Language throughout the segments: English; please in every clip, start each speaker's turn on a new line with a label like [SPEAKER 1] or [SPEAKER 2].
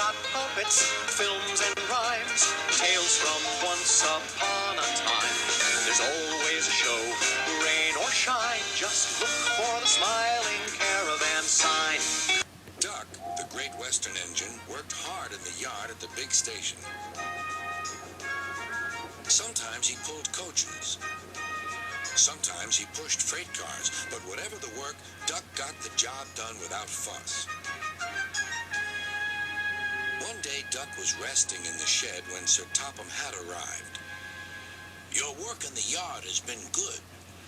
[SPEAKER 1] got puppets, films and rhymes, tales from once upon a time. There's always a show, rain or shine, just look for the smiling caravan sign.
[SPEAKER 2] Duck, the Great Western engine, worked hard in the yard at the big station. Sometimes he pulled coaches. Sometimes he pushed freight cars, but whatever the work, Duck got the job done without fuss. One day, Duck was resting in the shed when Sir Topham Hatt arrived. "Your work in the yard has been good.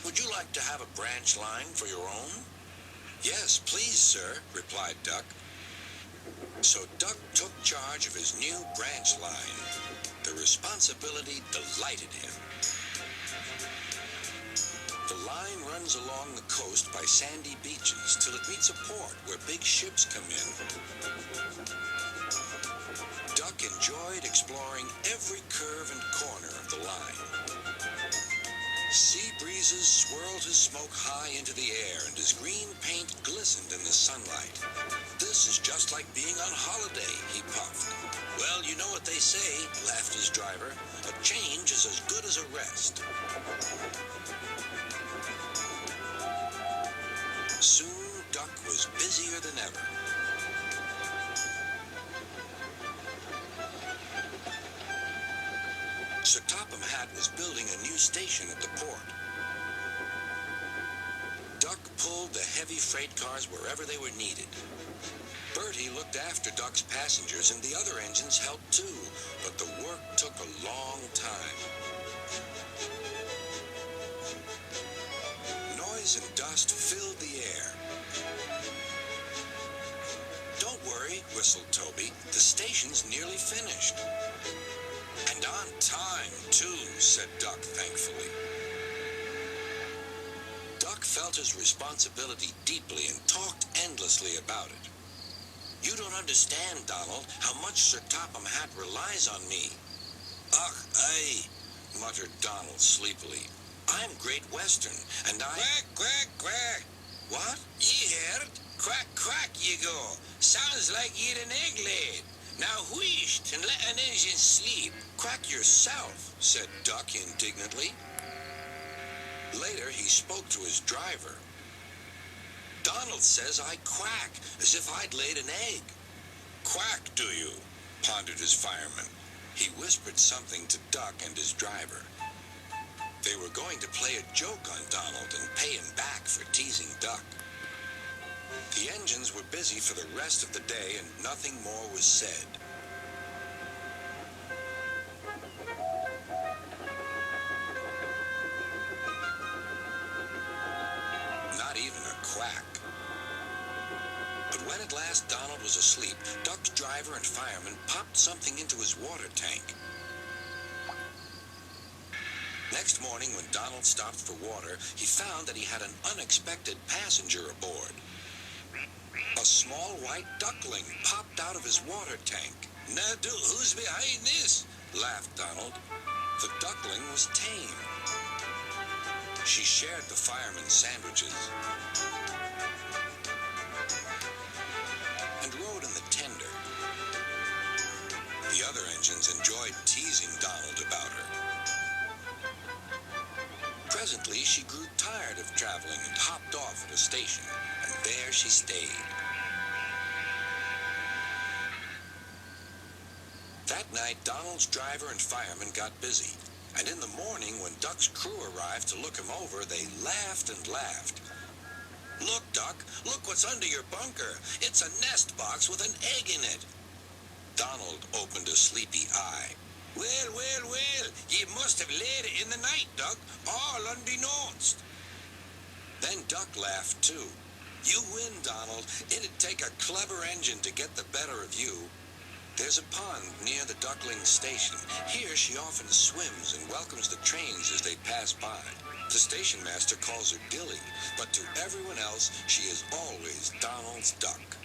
[SPEAKER 2] Would you like to have a branch line for your own?" "Yes, please, sir," replied Duck. So Duck took charge of his new branch line. The responsibility delighted him. The line runs along the coast by sandy beaches till it meets a port where big ships come in. Duck enjoyed exploring every curve and corner of the line. Sea breezes swirled his smoke high into the air, and his green paint glistened in the sunlight. "This is just like being on holiday," he puffed. "Well, you know what they say," laughed his driver. "A change is as good as a rest." Soon, Duck was busier than ever. Sir Topham Hatt was building a new station at the port. Duck pulled the heavy freight cars wherever they were needed. Bertie looked after Duck's passengers, and the other engines helped too, but the work took a long time. Noise and dust filled the air. "Don't worry," whistled Toby. "The station's nearly finished." "And on time, too," said Duck thankfully. Duck felt his responsibility deeply and talked endlessly about it. "You don't understand, Donald, how much Sir Topham Hatt relies on me." "Ugh, aye," muttered Donald sleepily. "I'm Great Western, and I—" "Quack, quack, quack." "What?" "Ye heard? Quack, quack, ye go. Sounds like ye'd an egg laid. Now wheesht and let an engine sleep." "Quack yourself," said Duck indignantly. Later, he spoke to his driver. "Donald says I quack, as if I'd laid an egg." "Quack, do you?" pondered his fireman. He whispered something to Duck and his driver. They were going to play a joke on Donald and pay him back for teasing Duck. The engines were busy for the rest of the day, and nothing more was said. Not even a quack. But when at last Donald was asleep, Duck's driver and fireman popped something into his water tank. Next morning, when Donald stopped for water, he found that he had an unexpected passenger aboard. A small white duckling popped out of his water tank. "Now, who's behind this?" laughed Donald. The duckling was tame. She shared the fireman's sandwiches and rode in the tender. The other engines enjoyed teasing Donald about her. Presently, she grew tired of traveling and hopped off at a station, and there she stayed. That night, Donald's driver and fireman got busy, and in the morning, when Duck's crew arrived to look him over, they laughed and laughed. "Look, Duck, look what's under your bunker. It's a nest box with an egg in it." Donald opened a sleepy eye. "Well, well, well, ye must have laid it in the night, Duck, all unbeknownst." Then Duck laughed too. "You win, Donald. It'd take a clever engine to get the better of you." There's a pond near the duckling station. Here she often swims and welcomes the trains as they pass by. The station master calls her Dilly, but to everyone else, she is always Donald's duck.